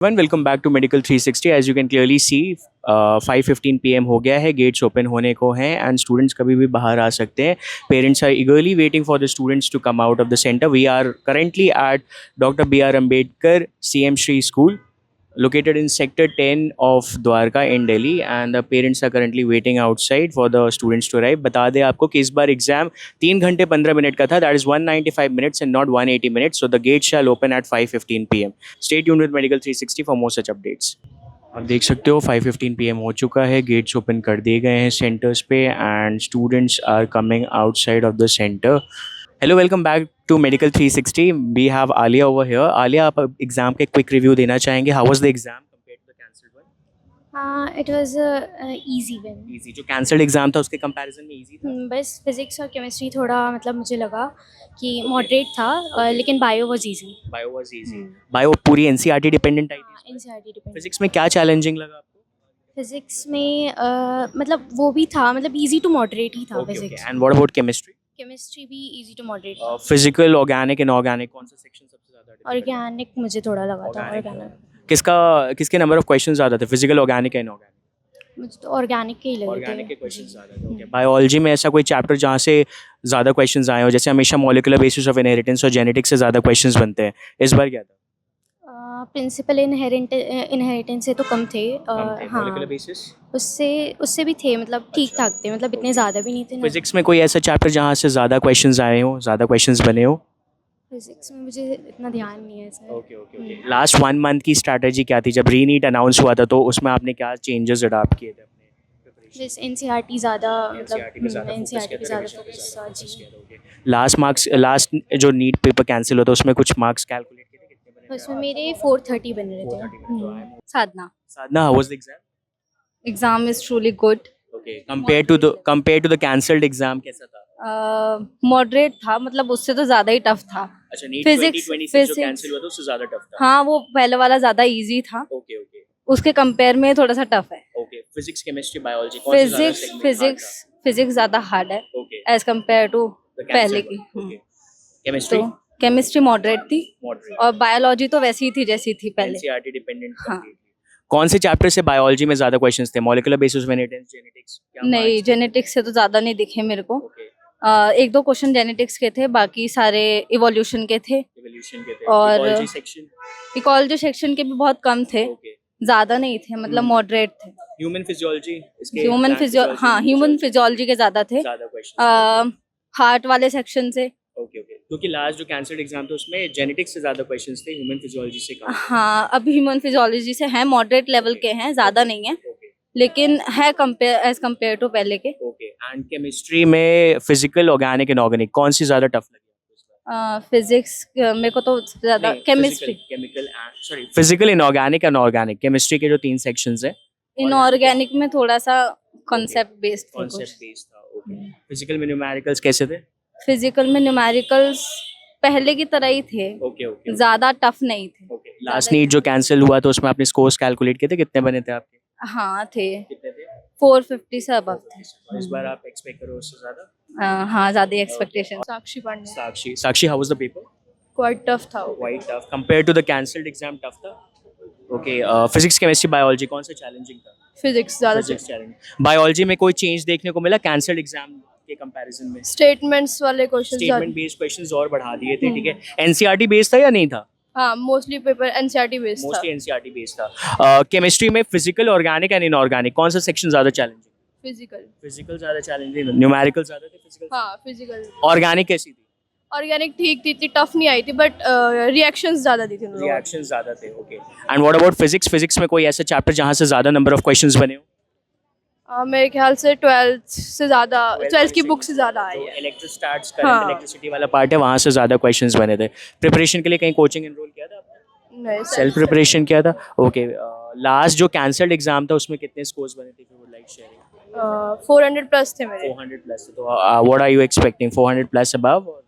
Welcome back to medical 360। As you can clearly see 5:15 PM हो गया है, gets open होने को हैं एंड स्टूडेंट्स कभी भी बाहर आ सकते हैं। Parents are eagerly waiting for the students to come out of the centre. We are currently at doctor B.R. Ambedkar CM Shri School located in Sector 10 of Dwarka in Delhi, and the parents are currently waiting outside for the students to arrive. बता दें आपको कि इस बार exam 3 घंटे 15 minute का था, that is 195 minutes and not 180 minutes. So the gate shall open at 5:15 PM. Stay tuned with Medical 360 for more such updates. आप देख सकते हो 5:15 PM हो चुका है, गेट्स ओपन कर दिए गए हैं सेंटर्स पे and students are coming outside of the centre. Hello, welcome back to medical 360। We have Aliya over here. Aliya, आप एग्जाम के क्विक रिव्यू देना चाहेंगे? How was the exam compared to the cancelled one? It was easy one. Easy, जो cancelled exam था उसके comparison में easy था? बस फिजिक्स और केमिस्ट्री थोड़ा मतलब मुझे लगा कि मॉडरेट था, लेकिन bio was easy. Bio was easy. Bio पूरी एनसीईआरटी डिपेंडेंट आई थी? NCERT dependent. फिजिक्स में क्या चैलेंजिंग लगा आपको? फिजिक्स में मतलब वो भी था, मतलब इजी टू मॉडरेट ही था physics. And what about chemistry? Chemistry भी easy to moderate. Physical, organic, inorganic, कौन सा सेक्शन सबसे ज्यादा? ऑर्गेनिक मुझे थोड़ा लगा था। ऑर्गेनिक किसके नंबर ऑफ क्वेश्चंस ज्यादा थे, फिजिकल, ऑर्गेनिक या इनऑर्गेनिक? मुझे तो ऑर्गेनिक के ही लगे थे। ऑर्गेनिक के क्वेश्चंस ज्यादा थे। ओके, बायोलॉजी में ऐसा कोई चैप्टर जहाँ से ज्यादा क्वेश्चंस आए हो? जैसे हमेशा मॉलिक्यूलर बेसिस ऑफ इनहेरिटेंस और जेनेटिक्स से ज्यादा क्वेश्चंस बनते हैं, इस बार क्या था? प्रिंसिपल इनहेरिटेंस से तो कम थे। हाँ, मॉलिक्यूलर बेसिस उससे भी थे, मतलब ठीक ठाक थे, मतलब इतने ज़्यादा भी नहीं थे ना। फिजिक्स में कोई ऐसा चैप्टर जहाँ से ज्यादा क्वेश्चंस आए हो, ज्यादा क्वेश्चंस बने हो? फिजिक्स में मुझे इतना ध्यान नहीं है सर। ओके। लास्ट 1 मंथ की स्ट्रैटेजी क्या थी? जब रीनीट अनाउंस हुआ था तो उसमें आपने क्या चेंजेस अडॉप्ट किए थे अपने प्रिपरेशन? जैसे एनसीईआरटी ज़्यादा, एनसीईआरटी पे ज़्यादा एनसीईआरटी पे ज़्यादा फोकस फोकस। जी, लास्ट जो नीट पेपर कैंसिल हुआ था उसमें कुछ मार्क्स कैलकुलेट किए थे, कितने बने थे? उसमें मेरे 430 बन रहे 430 बने तो थे। Sadhna. Sadhna, how was the exam? Exam is truly good. Okay, compare to the cancelled exam कैसा था? Moderate था, मतलब उससे तो ज़्यादा ही टफ था। अच्छा, नीट Physics- 2026 जो physics- कैंसिल हुआ था उससे ज्यादा टफ था? हाँ, वो पहले वाला ज़्यादा इजी था, ओके। उसके कंपेयर में थोड़ा सा टफ है। ओके, फिजिक्स, केमिस्ट्री, बायोलॉजी कौन सा ज्यादा segment hard था? फिजिक्स ज़्यादा हार्ड है okay, as compare to the पहले cancelled की। one, okay. केमिस्ट्री तो केमिस्ट्री मॉडरेट थी मॉडरेट और बायोलॉजी तो वैसी ही थी जैसी थी पहले। एनसीईआरटी डिपेंडेंट हाँ। completely। कौन से चैप्टर से बायोलॉजी में ज्यादा क्वेश्चंस थे? Molecular basis of inheritance, genetics? नहीं, जेनेटिक्स से तो ज़्यादा नहीं दिखे मेरे को। ओके, एक दो क्वेश्चन जेनेटिक्स के थे, बाकी सारे इवोल्यूशन के थे। इवोल्यूशन के थे और- इकोलॉजी सेक्शन? इकोलॉजी सेक्शन के भी बहुत कम थे, ओके, ज़्यादा नहीं थे, मतलब मॉडरेट थे। ह्यूमन फिजियोलॉजी, इसके ह्यूमन फिजियोलॉजी के ज़्यादा थे। ज्यादा क्वेश्चंस हार्ट वाले सेक्शन से। ओके। क्योंकि लास्ट जो कैंसल्ड एग्जाम था उसमें जेनेटिक्स से ज्यादा क्वेश्चंस थे, ह्यूमन फिजियोलॉजी से कम। हाँ, अभी ह्यूमन फिजियोलॉजी से हैं, मॉडरेट लेवल के हैं, ज़्यादा नहीं है, ओके लेकिन है एज कम्पेयर टू पहले के। ओके। एंड केमिस्ट्री में फिजिकल, ऑर्गेनिक, इनऑर्गेनिक कौन सी ज्यादा टफ लगी आपको इस बार? फिजिक्स मेरे को तो ज़्यादा, chemistry. Chemical and sorry physical, inorganic and organic, chemistry के जो 3 सेक्शंस हैं इनऑर्गेनिक में थोड़ा सा कॉन्सेप्ट बेस्ड थे कुछ। कॉन्सेप्ट बेस्ड था। ओके, फिजिकल में न्यूमेरिकल्स कैसे थे? फिजिकल में न्यूमेरिकल्स पहले की तरह ही थे, ओके। ज़्यादा टफ नहीं थे। ओके, लास्ट नीट जो कैंसिल हुआ तो उसमें आपने स्कोर्स कैलकुलेट किए थे, कितने बने थे आपके? हाँ थे, कितने थे? 450 से अबव थे। और इस बार आप एक्सपेक्ट करो उससे ज्यादा? हाँ, ज़्यादा expectation. Sakshi Pandey. Sakshi, how was the paper? Quite tough था वो। Quite tough compare to the cancelled exam, tough था? ओके, फिजिक्स, केमिस्ट्री, बायोलॉजी कौन सा चैलेंजिंग था? फिजिक्स ज़्यादा फिजिक्स चैलेंज। बायोलॉजी में कोई चेंज देखने को मिला कैंसिल्ड एग्जाम के कंपैरिजन में? स्टेटमेंट्स वाले क्वेश्चन स्टेटमेंट बेस्ड क्वेश्चंस और बढ़ा दिए थे, ठीक है। एनसीईआरटी बेस्ड था या नहीं था? हाँ, मोस्टली पेपर एनसीईआरटी बेस्ड था। मोस्टली एनसीईआरटी बेस्ड था। केमिस्ट्री में फिजिकल, ऑर्गेनिक एंड इनऑर्गेनिक कौन सा सेक्शन ज्यादा चैलेंजिंग? फिजिकल। फिजिकल ज्यादा चैलेंजिंग, न्यूमेरिकल ज्यादा थे फिजिकल? हाँ, फिजिकल। ऑर्गेनिक कैसी थी? ऑर्गेनिक ठीक थी, इतनी टफ नहीं आई थी, बट रिएक्शंस ज़्यादा दी थी उन लोगों ने। रिएक्शंस ज्यादा थे। Okay, and what about physics? Physics में कोई ऐसा चैप्टर जहां से ज्यादा नंबर ऑफ क्वेश्चंस बने हो? मेरे ख्याल से 12th की बुक से ज़्यादा आई है। इलेक्ट्रोस्टैट्स, हाँ। करंट इलेक्ट्रिसिटी वाला पार्ट है, वहां से ज्यादा क्वेश्चंस बने थे। प्रिपरेशन के लिए कहीं कोचिंग एनरोल किया था आपने? नहीं, सेल्फ प्रिपरेशन किया था। ओके, लास्ट जो कैंसल्ड एग्जाम था उसमें कितने स्कोर्स बने थे? Would like sharing? 400 प्लस थे मेरे। 400 प्लस। तो what are you expecting, 400 plus above और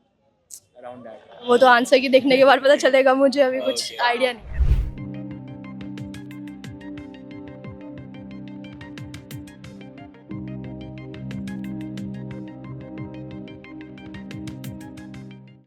अराउंड दैट? वो तो आंसर की देखने के बाद पता चलेगा, मुझे अभी कुछ आइडिया नहीं।